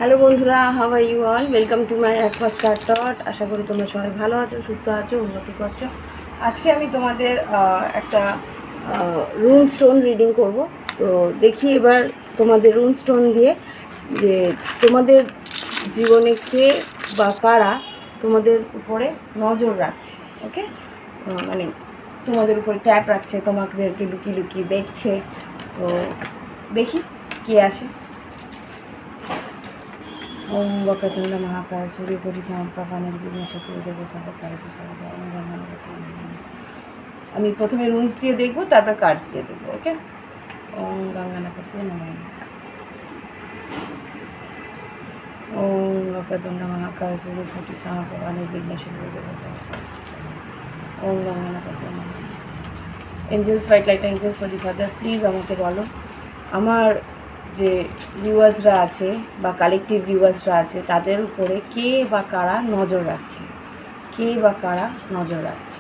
Hello বন্ধুরা, how are you all? Welcome to my অ্যাকোয়াস্টার টট। আশা করি তোমরা সবাই ভালো আছো, সুস্থ আছো, উন্নতি করছো। আজকে আমি তোমাদের একটা রুন স্টোন রিডিং করব। তো দেখি এবার তোমাদের রুন স্টোন দিয়ে যে তোমাদের জীবনে কে বা কারা তোমাদের উপরে নজর রাখছে। ওকে, মানে তোমাদের উপরে ট্যাপ রাখছে, তোমাদেরকে লুকিয়ে লুকিয়ে দেখছে। তো দেখি কে আসে। ওম বক্রতুণ্ড মহাকায় সূর্যকোটি সমপ্রভা নির্বিঘ্নে চতুর্দিকে সর্বকার্যে সর্বদা ওম গণপতি নমঃ। আমি প্রথমে রুনস দিয়ে দেখবো, তারপর কার্ডস দিয়ে দেখবো। ওকে, ওম গণপতি নমঃ। ওম বক্রতুণ্ড মহাকায় সূর্যকোটি সমপ্রভা নির্বিঘ্নে চতুর্দিকে সর্বদা ওম গণপতি নমঃ। Angels, white light angels, holy father, please আমাকে বলো আমার যে ভিউয়ার্সরা আছে বা কালেকটিভ ভিউয়ার্সরা আছে তাদের উপরে কে বা কারা নজর রাখছে, কে বা কারা নজর রাখছে।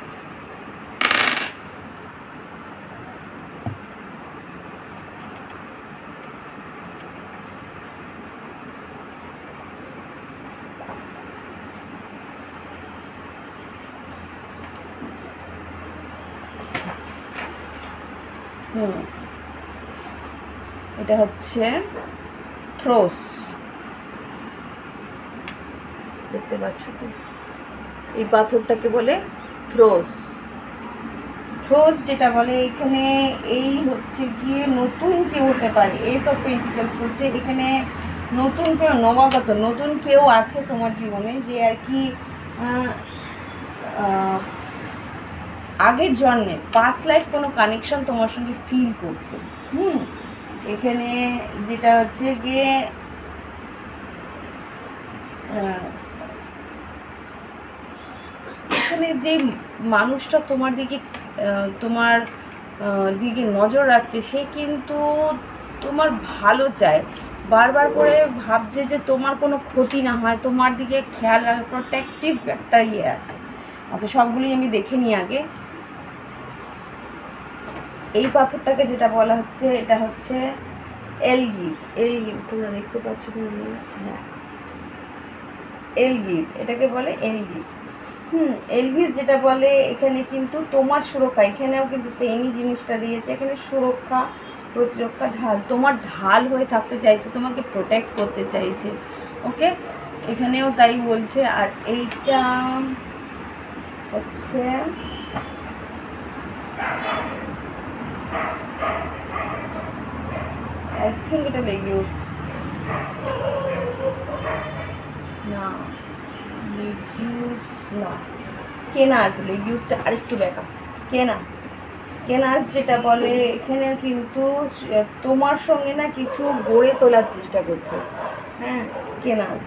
এটা হচ্ছে থ্রোস, দেখতে পাচ্ছ তো? এই পাথরটাকে বলে থ্রোস। থ্রোস যেটা বলে এখানে, এই হচ্ছে গিয়ে নতুন কেউ হতে পারে। এস অফ পেন্টিকলস বলছে এখানে নতুন কেউ, নবাগত নতুন কেউ আছে তোমার জীবনে, যে আর কি আগের জন্মে পাস্ট লাইফ কোনো কানেকশন তোমার সঙ্গে ফিল করছে। এখানে যেটা হচ্ছে গিয়ে এখানে যে মানুষটা তোমার দিকে নজর রাখছে, সে কিন্তু তোমার ভালো চায়, বারবার করে ভাবছে যে তোমার কোনো ক্ষতি না হয়, তোমার দিকে খেয়াল রাখা, প্রোটেক্টিভ একটা ইয়ে আছে। আচ্ছা, সবগুলি আমি দেখে নিই আগে। এই পাথরটাকে যেটা বলা হচ্ছে, এটা হচ্ছে এলগিস। এলগিস তোমরা দেখতে পাচ্ছ কিনা? হ্যাঁ, এলগিস, এটাকে বলে এলগিস। এলগিস যেটা বলে এখানে কিন্তু তোমার সুরক্ষা, এখানেও কিন্তু সেমই জিনিসটা দিয়েছে। এখানে সুরক্ষা, প্রতিরক্ষা, ঢাল, তোমার ঢাল হয়ে থাকতে চাইছে, তোমাকে প্রোটেক্ট করতে চাইছে। ওকে, এখানেও তাই বলছে। আর এইটা হচ্ছে আই থিঙ্ক এটা লেগিউস না, লেগিউস না, কেনাস। লেগিউসটা আরেকটু ব্যাকা। কেনাস যেটা বলে এখানে কিন্তু তোমার সঙ্গে না কিছু গড়ে তোলার চেষ্টা করছে। হ্যাঁ, কেনাস।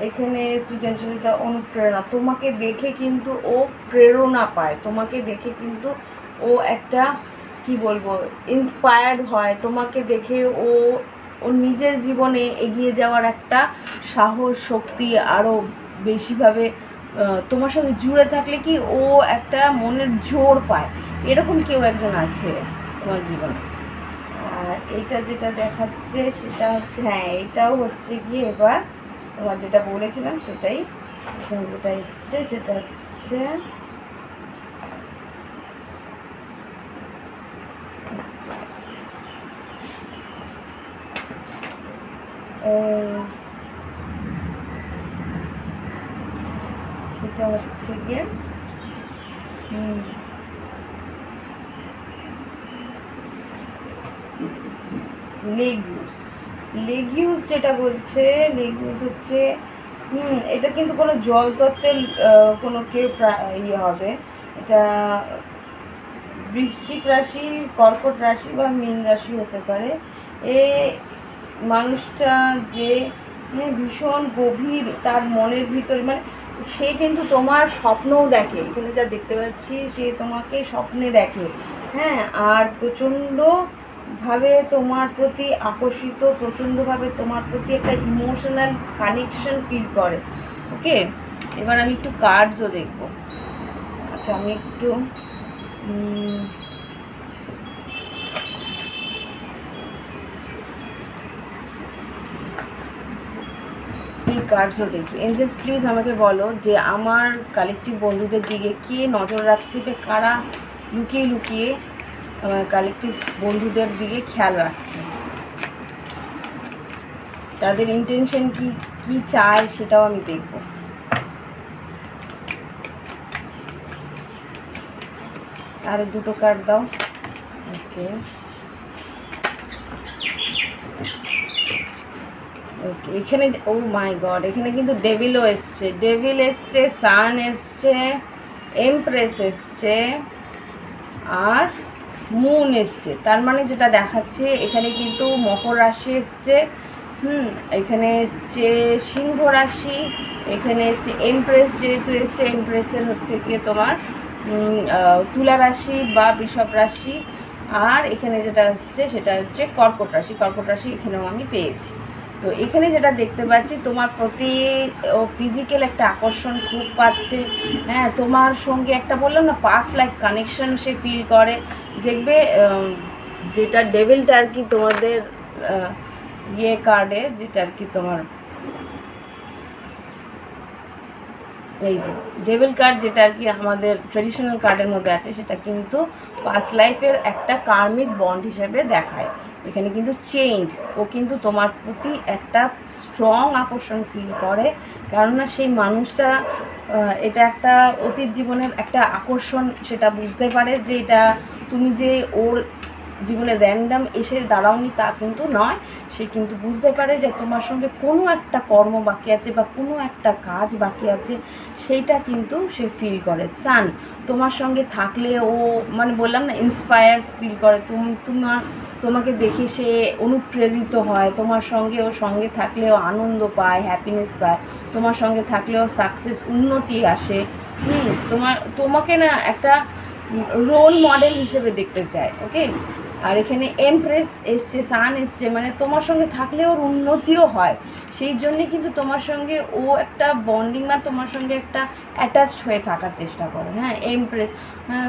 এখানে সৃজনশীলতা, অনুপ্রেরণা, তোমাকে দেখে কিন্তু ও প্রেরণা পায়, তোমাকে দেখে কিন্তু ও একটা কি বলবো ইন্সপায়ার্ড হয়, তোমাকে দেখে ও ওর নিজের জীবনে এগিয়ে যাওয়ার একটা সাহস, শক্তি আরও বেশিভাবে তোমার সঙ্গে জুড়ে থাকলে কি ও একটা মনের জোর পায়। এরকম কেউ একজন আছে তোমার জীবনে। আর এইটা যেটা দেখাচ্ছে সেটা হচ্ছে, হ্যাঁ এটাও হচ্ছে গিয়ে এবার তোমার যেটা বলেছিলাম সেটাই। এখানে যেটা এসছে সেটা হচ্ছে সেটা হচ্ছে গিয়ে লেগিউস। লেগিউস যেটা বলছে, লেগিউস হচ্ছে এটা কিন্তু কোনো জল তত্ত্বের কোনো কেউ ইয়ে হবে। এটা বৃশ্চিক রাশি, কর্কট রাশি বা মীন রাশি হতে পারে। এ মানুষটা যে ভীষণ গভীর তার মনের ভিতরে, মানে সে কিন্তু তোমার স্বপ্নও দেখে। এখানে যা দেখতে পাচ্ছি, সে তোমাকে স্বপ্নে দেখে। হ্যাঁ, আর প্রচণ্ডভাবে তোমার প্রতি আকর্ষিত, প্রচণ্ডভাবে তোমার প্রতি একটা ইমোশনাল কানেকশন ফিল করে। ওকে, এবার আমি একটু কার্ডসও দেখবো। আচ্ছা, আমি একটু এই কার্ডসও দেখি। এঞ্জেলস প্লিজ আমাকে বলো যে আমার কালেকটিভ বন্ধুদের দিকে কে নজর রাখছে, কারা লুকিয়ে লুকিয়ে আমার কালেকটিভ বন্ধুদের দিকে খেয়াল রাখছে, তাদের ইন্টেনশন কি, কি চায় সেটাও আমি দেখব। আর দুটো কার্ড দাও। ওকে ওকে, এখানে ও মাই গড, এখানে কিন্তু ডেভিলও এসছে, ডেভিল এসছে, সান এসছে, এমপ্রেস এসছে আর মুন এসছে। তার মানে যেটা দেখাচ্ছে এখানে কিন্তু মকর রাশি এসছে, এখানে এসছে সিংহ রাশি, এখানে এসছে এমপ্রেস, যেহেতু এসছে এমপ্রেসের হচ্ছে গিয়ে তোমার তুলা রাশি বা বৃষভ রাশি, আর এখানে যেটা আসছে সেটা হচ্ছে কর্কট রাশি। কর্কট রাশি এখানেও আমি পেয়েছি। তো এখানে যেটা দেখতে পাচ্ছি তোমার প্রতি ফিজিক্যাল একটা আকর্ষণ খুব পাচ্ছে, হ্যাঁ, তোমার সঙ্গে একটা বললাম না পাস্ট লাইফ কানেকশন সে ফিল করে। দেখবে যেটা ডেভিলটা আর কি তোমাদের ইয়ে কার্ডে, যেটা আর কি তোমার এই যে ডেভিল কার্ড, যেটা আর কি আমাদের ট্রেডিশনাল কার্ডের মধ্যে আছে, সেটা কিন্তু পাস্ট লাইফের একটা কার্মিক বন্ড হিসেবে দেখায়। এখানে কিন্তু চেঞ্জ, ও কিন্তু তোমার প্রতি একটা স্ট্রং আকর্ষণ ফিল করে, কেননা সেই মানুষটা এটা একটা অতীত জীবনের একটা আকর্ষণ, সেটা বুঝতে পারে যে এটা তুমি যে ওর জীবনে র্যান্ডাম এসে দাঁড়াওনি তা কিন্তু নয়। সে কিন্তু বুঝতে পারে যে তোমার সঙ্গে কোনো একটা কর্ম বাকি আছে বা কোনো একটা কাজ বাকি আছে, সেইটা কিন্তু সে ফিল করে। সান তোমার সঙ্গে থাকলে ও মানে বললাম না ইন্সপায়ার ফিল করে, তোমাকে দেখে সে অনুপ্রেরিত হয়, তোমার সঙ্গে ও সঙ্গে থাকলেও আনন্দ পায়, হ্যাপিনেস পায়, তোমার সঙ্গে থাকলেও সাকসেস উন্নতি আসে। তোমাকে না একটা রোল মডেল হিসেবে দেখতে চায়। ওকে, আর এখানে এমপ্রেস এসছে, সান এসছে, মানে তোমার সঙ্গে থাকলে ওর উন্নতিও হয়, সেই জন্যে কিন্তু তোমার সঙ্গে ও একটা বন্ডিং বা তোমার সঙ্গে একটা অ্যাটাচড হয়ে থাকার চেষ্টা করে। হ্যাঁ, এমপ্রেস,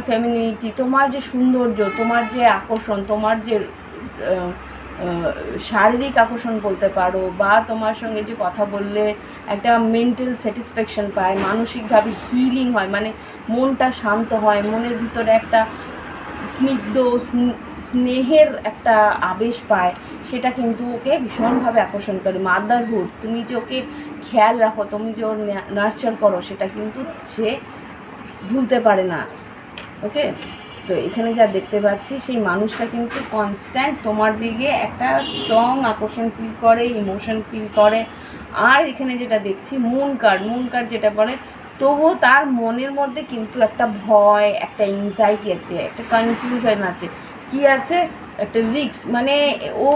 ফেমিনিটি, তোমার যে সৌন্দর্য, তোমার যে আকর্ষণ, তোমার যে শারীরিক আকর্ষণ বলতে পারো, বা তোমার সঙ্গে যে কথা বললে একটা মেন্টাল স্যাটিসফ্যাকশন পায়, মানসিকভাবে হিলিং হয়, মানে মনটা শান্ত হয়, মনের ভিতরে একটা স্নিগ্ধ স্নেহের একটা আবেশ পায়, সেটা কিন্তু ওকে ভীষণভাবে আকর্ষণ করে। মাদারহুড, তুমি যে ওকে খেয়াল রাখো, তুমি যে ওর নার্চার করো, সেটা কিন্তু সে ভুলতে পারে না। ওকে, তো এখানে যা দেখতে পাচ্ছি সেই মানুষটা কিন্তু কনস্ট্যান্ট তোমার দিকে একটা স্ট্রং আকর্ষণ ফিল করে, ইমোশন ফিল করে। আর এখানে যেটা দেখছি মুন কার্ড যেটা বলে, তবুও তার মনের মধ্যে কিন্তু একটা ভয়, একটা এংজাইটি আছে, একটা কনফিউশন আছে। কি আছে? একটা রিস্ক, মানে ও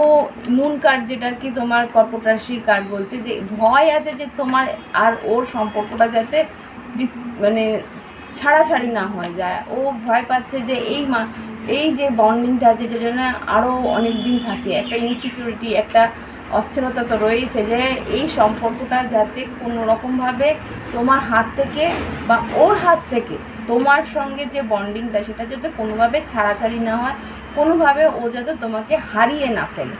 মুন কার্ড যেটা আর কি তোমার কর্কট রাশির কার্ড বলছে যে ভয় আছে যে তোমার আর ওর সম্পর্কটা যাতে মানে ছাড়াছাড়ি না হয়ে যায়। ও ভয় পাচ্ছে যে এই যে বন্ডিংটা আছে যেটা যেন আরও অনেক দিন থাকে, একটা ইনসিকিউরিটি, একটা অস্থিরতা তো রয়েছে যে এই সম্পর্কটা যাতে কোনো রকমভাবে তোমার হাত থেকে বা ওর হাত থেকে তোমার সঙ্গে যে বন্ডিংটা সেটা যাতে কোনোভাবে ছাড়াছাড়ি না হয়, কোনোভাবে ও যাতে তোমাকে হারিয়ে না ফেলে,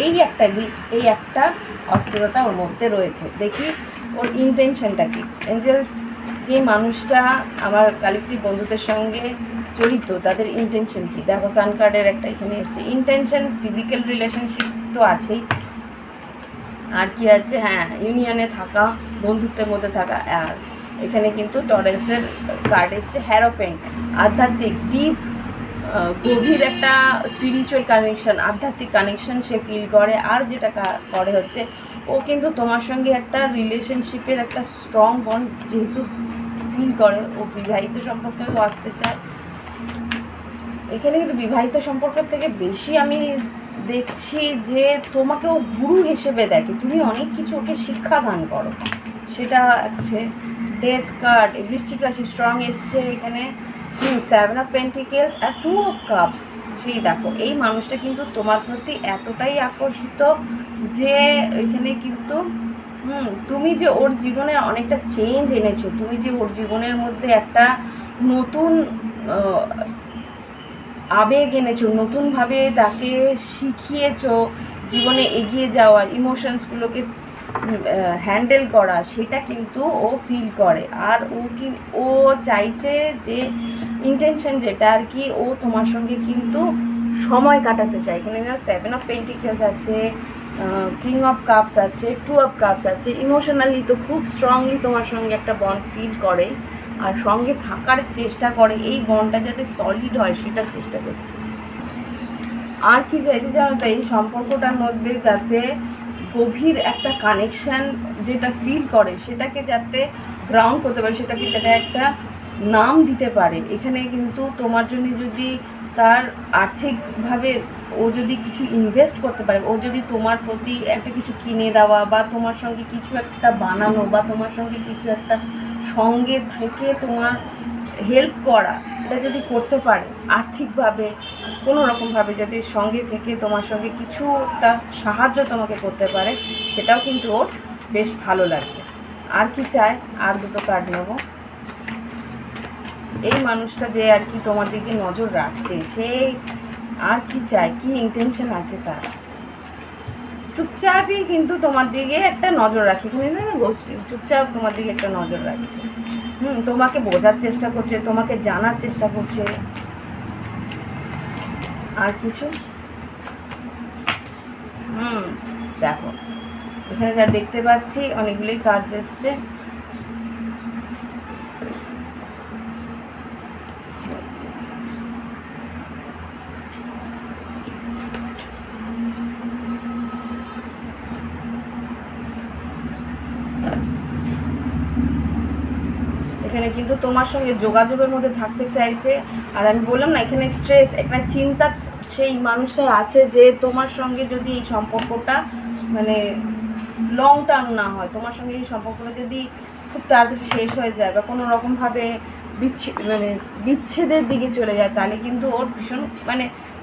এই একটা রিস্ক, এই একটা অস্থিরতা ওর মধ্যে রয়েছে। দেখি ওর ইন্টেনশনটা কি। এঞ্জেলস, যে মানুষটা আমার কালেকটিভ বন্ধুদের সঙ্গে জড়িত তাদের ইন্টেনশন কী দেখো। সান কার্ডের একটা এখানে এসছে ইন্টেনশন, ফিজিক্যাল রিলেশনশিপ তো আছেই, আর কি আছে, হ্যাঁ ইউনিয়নে থাকা, বন্ধুত্বের মধ্যে থাকা। আর এখানে কিন্তু টরেসের কার্ড এসছে হ্যারোফেন্ট, আধ্যাত্মিক ডিপ গভীর একটা স্পিরিচুয়াল কানেকশন, আধ্যাত্মিক কানেকশন সে ফিল করে। আর যেটা করে হচ্ছে ও কিন্তু তোমার সঙ্গে একটা রিলেশনশিপের একটা স্ট্রং বন্ড যেহেতু ফিল করে, ও বিবাহিত সম্পর্কেও আসতে চায়। এখানে কিন্তু বিবাহিত সম্পর্কের থেকে বেশি আমি দেখছি যে তোমাকে ও গুরু হিসেবে দেখে, তুমি অনেক কিছু ওকে শিক্ষাদান করো, সেটা আছে। ডেথ কার্ড, বৃশ্চিক রাশি স্ট্রং এসছে এখানে, 7 অফ পেন্টিকেলস আর 2 অফ কাপস। সেই দেখো এই মানুষটা কিন্তু তোমার প্রতি এতটাই আকর্ষিত যে এখানে কিন্তু তুমি যে ওর জীবনে অনেকটা চেঞ্জ এনেছো, তুমি যে ওর জীবনের মধ্যে একটা নতুন আবেগ এনেছো, নতুনভাবে তাকে শিখিয়েছো জীবনে এগিয়ে যাওয়ার, ইমোশনসগুলোকে হ্যান্ডেল করা, সেটা কিন্তু ও ফিল করে। আর ও চাইছে যে ইন্টেনশন যেটা আর কি, ও তোমার সঙ্গে কিন্তু সময় কাটাতে চায়। এখানে 7 অফ পেন্টিকেলস আছে, কিং অফ কাপস আছে, 2 অফ কাপস আছে। ইমোশনালি তো খুব স্ট্রংলি তোমার সঙ্গে একটা বন্ড ফিল করে, আর সঙ্গে থাকার চেষ্টা করে, এই বন্ডটা যাতে সলিড হয় সেটার চেষ্টা করছে। আর কি চাইছে জানো তো, এই সম্পর্কটার মধ্যে যাতে গভীর একটা কানেকশান যেটা ফিল করে সেটাকে যাতে গ্রাউন্ড করতে পারে, সেটাকে যাতে একটা নাম দিতে পারে। এখানে কিন্তু তোমার জন্য যদি তার আর্থিকভাবে ও যদি কিছু ইনভেস্ট করতে পারে, ও যদি তোমার প্রতি একটা কিছু কিনে দেওয়া বা তোমার সঙ্গে কিছু একটা বানানো বা তোমার সঙ্গে কিছু একটা সঙ্গে থেকে তোমার হেল্প করা, এটা যদি করতে পারে আর্থিকভাবে কোনো রকমভাবে, যদি সঙ্গে থেকে তোমার সঙ্গে কিছু একটা সাহায্য তোমাকে করতে পারে, সেটাও কিন্তু ওর বেশ ভালো লাগবে। আর কি চায়, আর দুটো কার্ড নেব। এই মানুষটা যে আর কি তোমার দিকে নজর রাখছে, সে আর কি চায়, কি ইন্টেনশন আছে তার। চুপচাপই কিন্তু তোমার দিকে একটা নজর রাখে, এখানে না গোষ্ঠী চুপচাপ তোমার দিকে একটা নজর রাখছে। তোমাকে বোঝার চেষ্টা করছে, তোমাকে জানার চেষ্টা করছে। আর কিছু দেখো, এখানে যা দেখতে পাচ্ছি অনেকগুলোই কার্ডস এসছে। এখানে কিন্তু তোমার সঙ্গে যোগাযোগের মধ্যে থাকতে চাইছে। আর আমি বললাম না, এখানে স্ট্রেস, একটা চিন্তা সেই মানুষটার আছে যে তোমার সঙ্গে যদি এই সম্পর্কটা মানে লং টার্ম না হয়, তোমার সঙ্গে এই সম্পর্কটা যদি খুব তাড়াতাড়ি শেষ হয়ে যায় বা কোনো রকমভাবে বিচ্ছেদের দিকে চলে যায়, তাহলে কিন্তু ওর ভীষণ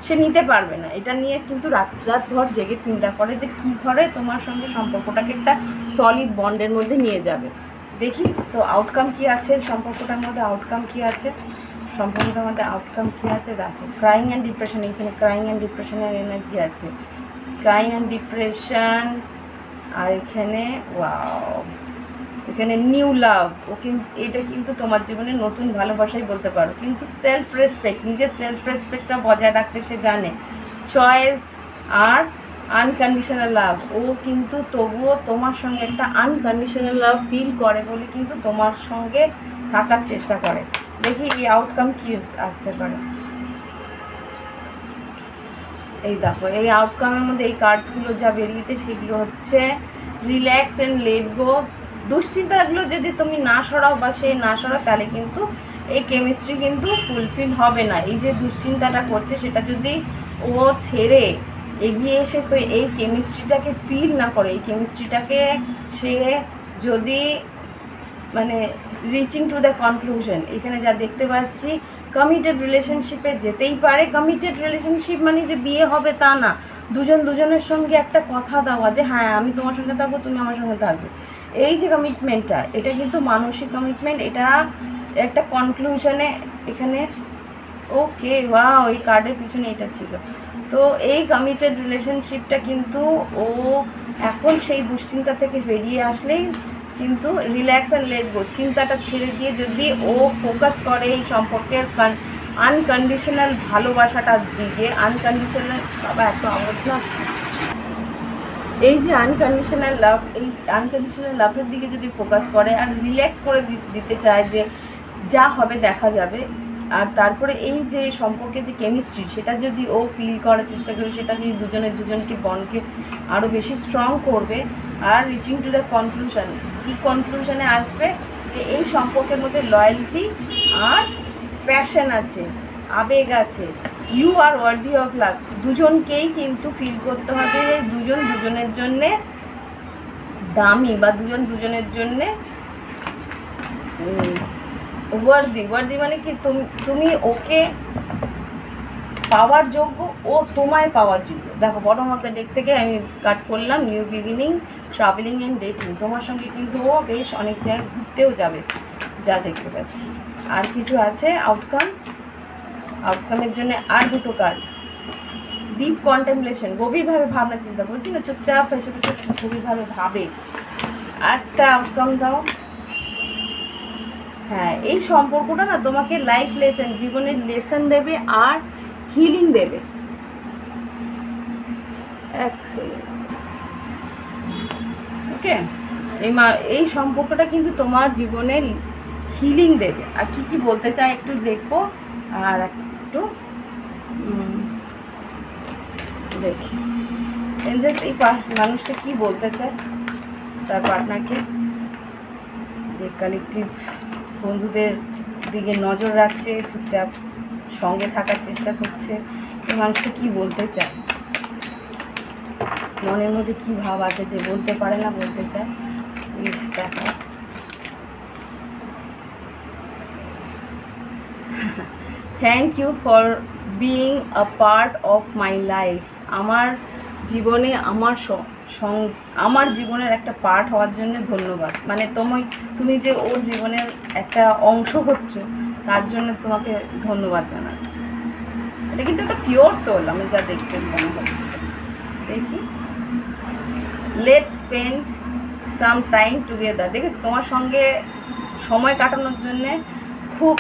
সে নিতে পারবে না। এটা নিয়ে কিন্তু রাতভর জেগে চিন্তা করে যে কী করে তোমার সঙ্গে সম্পর্কটাকে একটা সলিড বন্ডের মধ্যে নিয়ে যাবে। দেখি তো আউটকাম কি আছে সম্পর্কটার মধ্যে, আউটকাম কি আছে সম্পর্কটার মধ্যে, আউটকাম কি আছে। দেখো, ক্রাইং অ্যান্ড ডিপ্রেশন, এখানে ক্রাইং অ্যান্ড ডিপ্রেশনের এনার্জি আছে, ক্রাইং অ্যান্ড ডিপ্রেশন। আর এখানে ওয়াও, এখানে নিউ লাভ। এটা কিন্তু তোমার জীবনে নতুন ভালোবাসাই বলতে পারো। কিন্তু সেলফ রেসপেক্ট, নিজের সেলফ রেসপেক্টটা বজায় রাখতে সে জানে। চয়েস আর আনকন্ডিশনাল লাভ, ও কিন্তু তবুও তোমার সঙ্গে একটা আনকন্ডিশনাল লাভ ফিল করে বলে কিন্তু তোমার সঙ্গে থাকার চেষ্টা করে। দেখি এই আউটকাম কি আসতে পারে। এই দেখো, এই আউটকামের মধ্যে এই কার্ডসগুলো যা বেরিয়েছে সেগুলো হচ্ছে রিল্যাক্স অ্যান্ড লেট গো। দুশ্চিন্তাগুলো যদি তুমি না সরাও বা সে না সরাও, তাহলে কিন্তু এই কেমিস্ট্রি কিন্তু ফুলফিল হবে না। এই যে দুশ্চিন্তাটা করছে সেটা যদি ও ছেড়ে এগিয়ে এসে তো এই কেমিস্ট্রিটাকে ফিল না করে, এই কেমিস্ট্রিটাকে সে যদি রিচিং টু দ্য কনক্লুশন, এখানে যা দেখতে পাচ্ছি কমিটেড রিলেশনশিপে যেতেই পারে। কমিটেড রিলেশনশিপ মানে যে বিয়ে হবে তা না, দুজনের সঙ্গে একটা কথা দেওয়া যে হ্যাঁ আমি তোমার সঙ্গে থাকবো, তুমি আমার সঙ্গে থাকবে। এই যে কমিটমেন্টটা, এটা কিন্তু মানসিক কমিটমেন্ট, এটা একটা কনক্লুশনে এখানে। ওকে, ওয়াও, এই কার্ডের পিছনে এটা ছিল। তো এই কমিটেড রিলেশনশিপটা কিন্তু ও এখন সেই দুশ্চিন্তা থেকে বেরিয়ে আসলেই কিন্তু রিল্যাক্স অ্যান্ড লেট গো, চিন্তাটা ছেড়ে দিয়ে যদি ও ফোকাস করে এই সম্পর্কের আনকন্ডিশনাল ভালোবাসাটার দিকে, আনকন্ডিশনাল, বাবা এত আওয়াজ না, এই যে আনকন্ডিশনাল লাভ, এই আনকন্ডিশনাল লাভের দিকে যদি ফোকাস করে আর রিল্যাক্স করে দিতে চায় যে যা হবে দেখা যাবে, আর তারপরে এই যে সম্পর্কের যে কেমিস্ট্রি সেটা যদি ও ফিল করার চেষ্টা করে, সেটা যদি দুজনকে বন্ডকে আরও বেশি স্ট্রং করবে। আর রিচিং টু দ্য কনক্লুশন, কি কনক্লুশনে আসবে যে এই সম্পর্কের মধ্যে লয়্যালটি আর প্যাশন আছে, আবেগ আছে, you are worthy of love. দুজনকেই কিন্তু ফিল করতে হবে দুজনের জন্যে দামি বা দুজনের জন্যে ওয়ার্দি মানে কি, তুমি ওকে পাওয়ার যোগ্য, ও তোমায় পাওয়ার যোগ্য। দেখো, বটম অফ দ্য ডেক থেকে আমি কাট করলাম new beginning, travelling and dating. তোমার সঙ্গে কিন্তু ও বেশ অনেক জায়গায় ঘুরতেও যাবে যা দেখতে পাচ্ছি। আর কিছু আছে আউটকামের জন্য আর দুটো কার্ড, ডিপ কন্টেমপ্লেশন, গভীরভাবে ভাবনা চিন্তা, বলছি না চুপচাপ এসে গভীরভাবে ভাবে একটা আউটকাম দাও। হ্যাঁ, এই সম্পর্কটা না তোমাকে লাইফ লেসন, জীবনের লেসন দেবে আর হিলিং দেবে। এক সেকেন্ড, ওকে। এই সম্পর্কটা কিন্তু তোমার জীবনে হিলিং দেবে। আর কি কি বলতে চাই একটু দেখবো, আর একটু দেখি এনজেস এই মানুষটা কি বলতে চায় তার পার্টনারকে, যে কালেকটিভ বন্ধুদের দিকে নজর রাখছে, চুপচাপ সঙ্গে থাকার চেষ্টা করছে, এই মানুষটা কি বলতে চায়, মনের মধ্যে কি ভাব আছে যে বলতে পারে না, বলতে চায়। প্লিজ দেখো। Thank you for being a part of my life. আমার জীবনে আমার জীবনের একটা পার্ট হওয়ার জন্য ধন্যবাদ। মানে তুমি যে ওর জীবনের একটা অংশ হচ্ছ, তার জন্য তোমাকে ধন্যবাদ জানাচ্ছি। এটা কিন্তু একটা পিওর সোল, আমি যা দেখতে মনে হচ্ছে। দেখি, let's spend some time together. দেখে তো তোমার সঙ্গে সময় কাটানোর জন্যে খুব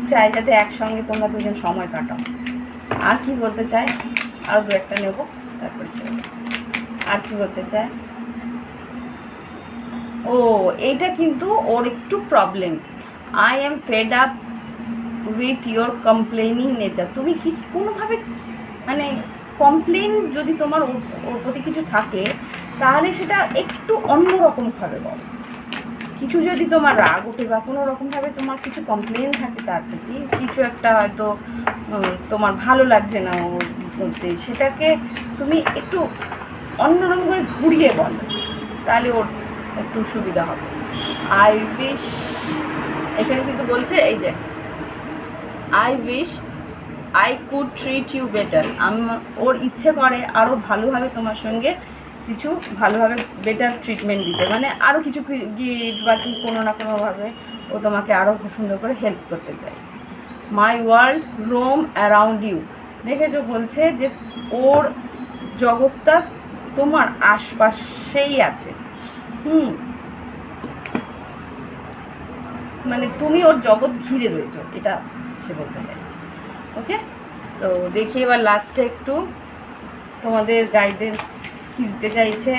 চাই যাতে একসঙ্গে তোমরা দুজন সময় কাটাও। আর কি বলতে চাই, আরও দু একটা নেবো, তারপরে আর কি বলতে চায়। ও, এইটা কিন্তু ওর একটু problem. I am fed up with your complaining nature. তুমি কি কোনোভাবে মানে কমপ্লেন যদি তোমার ওর প্রতি কিছু থাকে, তাহলে সেটা একটু অন্যরকমভাবে বলো। কিছু যদি তোমার রাগ ওঠে বা কোনো রকমভাবে তোমার কিছু কমপ্লেন থাকে তার প্রতি, কিছু একটা হয়তো তোমার ভালো লাগছে না ওর মধ্যে, সেটাকে তুমি একটু অন্যরকম করে ঘুরিয়ে বলো, তাহলে ওর একটু সুবিধা হবে। আই উইশ, এখানে কিন্তু বলছে এই যে I wish I could treat you better. ওর ইচ্ছে করে আরও ভালোভাবে তোমার সঙ্গে কিছু ভালোভাবে বেটার ট্রিটমেন্ট দিতে, মানে আরও কিছু গিফট বা কি কোনো না কোনোভাবে ও তোমাকে আরও সুন্দর করে হেল্প করতে চাইছে। My world roam around you. দেখেছো, বলছে যে ওর জগৎটা তোমার আশপাশেই আছে। মানে তুমি ওর জগৎ ঘিরে রয়েছো, এটা সে বলতে চাইছে। ওকে, তো দেখি এবার লাস্টে একটু তোমাদের গাইডেন্স কী দিতে চাইছে,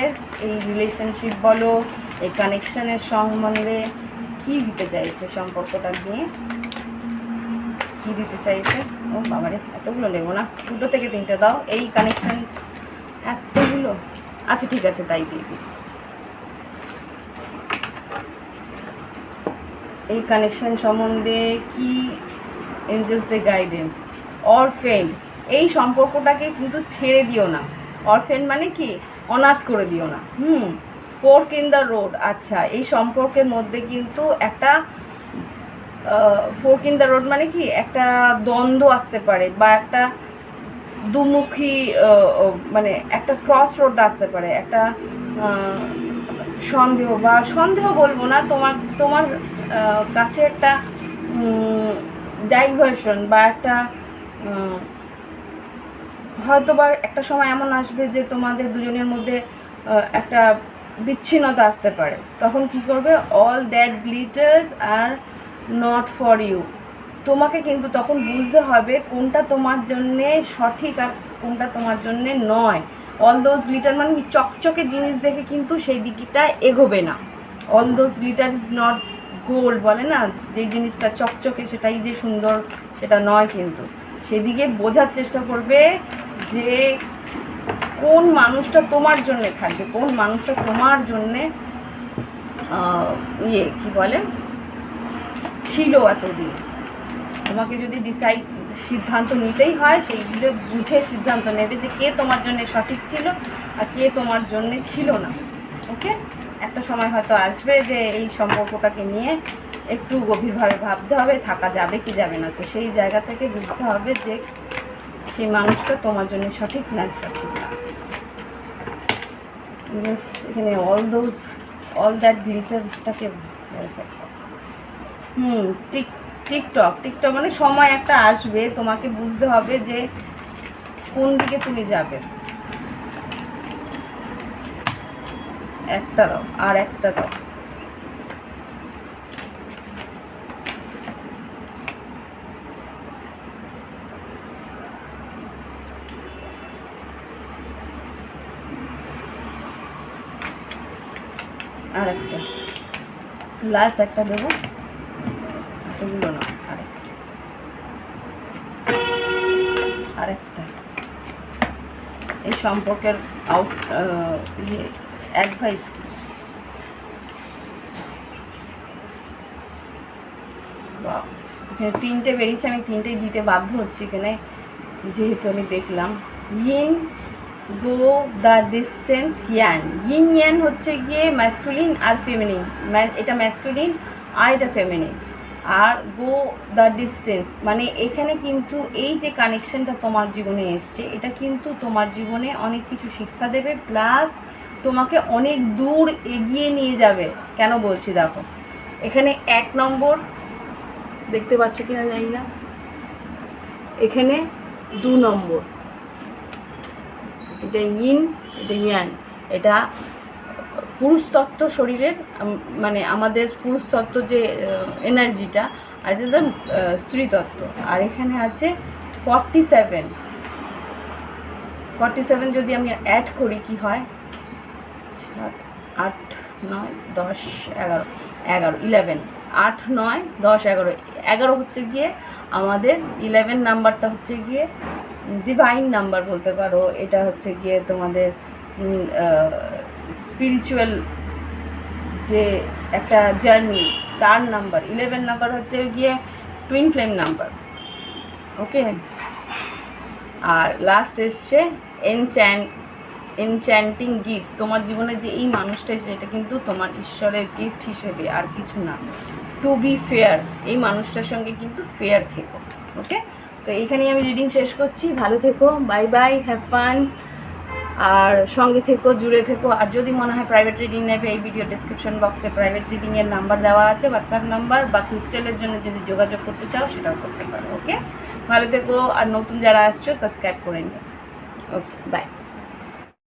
এই রিলেশনশিপ বলো, এই কানেকশানের সম্বন্ধে কী দিতে চাইছে, সম্পর্কটা নিয়ে কী দিতে চাইছে। ও বাবারে, এতগুলো নেবো না, 2 থেকে 3টে দাও। এই কানেকশান এতগুলো, আচ্ছা ঠিক আছে, তাই দিয়ে দিই। এই কানেকশন সম্বন্ধে কি এঞ্জেলস দ্য গাইডেন্স। অরফেন, এই সম্পর্কটাকে কিন্তু ছেড়ে দিও না। অরফেন মানে কি, অনাথ করে দিও না। ফোর্ক ইন দ্য রোড, আচ্ছা এই সম্পর্কের মধ্যে কিন্তু একটা ফোর্ক ইন দ্য রোড মানে কি, একটা দ্বন্দ্ব আসতে পারে বা একটা দুমুখী মানে একটা ক্রস রোড আসতে পারে, একটা সন্দেহ বলবো না, তোমার কাছে একটা ডাইভার্সন বা একটা হয়তো বা একটা সময় এমন আসবে যে তোমাদের দুজনের মধ্যে একটা বিচ্ছিন্নতা আসতে পারে। তখন কি করবে, all that glitters are not for you. তোমাকে কিন্তু তখন বুঝতে হবে কোনটা তোমার জন্যে সঠিক আর কোনটা তোমার জন্যে নয়। অল দোজ গ্লিটার মানে চকচকে জিনিস দেখে কিন্তু সেই দিকটা এগোবে না। All those glitter is not gold, বলে না, যে জিনিসটা চকচকে সেটাই যে সুন্দর সেটা নয়, কিন্তু সেদিকে বোঝার চেষ্টা করবে যে কোন মানুষটা তোমার জন্যে থাকবে, কোন মানুষটা তোমার জন্যে কি বলে ছিল এতদিন। তোমাকে যদি সিদ্ধান্ত নিতেই হয়, সেইগুলো বুঝে সিদ্ধান্ত নেবে যে কে তোমার জন্য সঠিক ছিল আর কে তোমার জন্য ছিল না। ওকে, একটা সময় হয়তো আসবে যে এই সম্পর্কটাকে নিয়ে একটু গভীরভাবে ভাবতে হবে, থাকা যাবে কি যাবে না। তো সেই জায়গা থেকে বুঝতে হবে যে সেই মানুষটা তোমার জন্য সঠিক না সঠিক না। এখানে অল দ্যাট গ্লিটারটাকে টিকটক মানে সময় একটা আসবে, তোমাকে বুঝতে হবে যে কোন দিকে তুমি যাবে। একটা দাও, আর একটা দাও। আর একটা লাস্ট একটা দেবো, এগুলো না, আরেকটা। এই সম্পর্কের অ্যাডভাইস কি? এখানে তিনটে বেরিয়েছে, আমি তিনটেই দিতে বাধ্য হচ্ছি এখানে, যেহেতু আমি দেখলাম। Yin go the distance yang. Yin yang হচ্ছে গিয়ে ম্যাসকুলিন আর ফেমিনিন, এটা ম্যাসকুলিন আর এটা ফেমিনিন। আর গো দ্য ডিস্টেন্স মানে এখানে কিন্তু এই যে কানেকশনটা তোমার জীবনে এসছে, এটা কিন্তু তোমার জীবনে অনেক কিছু শিক্ষা দেবে, প্লাস তোমাকে অনেক দূর এগিয়ে নিয়ে যাবে। কেন বলছি দেখো, এখানে 1 নম্বর দেখতে পাচ্ছ কিনা জানি না, এখানে 2 নম্বর, এটা ইন, এটা ইয়ান, এটা পুরুষতত্ত্ব শরীরের, মানে আমাদের পুরুষতত্ত্ব যে এনার্জিটা, আর এটা স্ত্রীতত্ত্ব। আর এখানে আছে 47 যদি আমি অ্যাড করি কি হয়, 7 8 9 10 11 11 8 9 10 11 11 হচ্ছে গিয়ে আমাদের 11 নাম্বারটা হচ্ছে গিয়ে ডিভাইন নাম্বার বলতে পারো। এটা হচ্ছে গিয়ে তোমাদের স্পিরিচুয়াল যে একটা জার্নি, তার নাম্বার। 11 নাম্বার হচ্ছে গিয়ে টুইন ফ্লেম নাম্বার। ওকে, আর লাস্ট এসছে এনচ্যান্টিং গিফট। তোমার জীবনে যে এই মানুষটা এসে, এটা কিন্তু তোমার ঈশ্বরের গিফট হিসেবে, আর কিছু না। টু বি ফেয়ার, এই মানুষটার সঙ্গে কিন্তু ফেয়ার থেকো। ওকে, তো এইখানেই আমি রিডিং শেষ করছি। ভালো থেকো, বাই বাই, হ্যাভ ফান, আর সঙ্গে থেকো, জুড়ে থেকো। আর যদি মনে হয় প্রাইভেট রিডিং নেবে, এই ভিডিও ডিসক্রিপশন বক্সে প্রাইভেট রিডিংয়ের নাম্বার দেওয়া আছে, হোয়াটসঅ্যাপ নাম্বার, বা ক্রিস্টালের জন্য যদি যোগাযোগ করতে চাও সেটাও করতে পারো। ওকে, ভালো থেকো, আর নতুন যারা আসছো সাবস্ক্রাইব করে নিও। ওকে, বাই।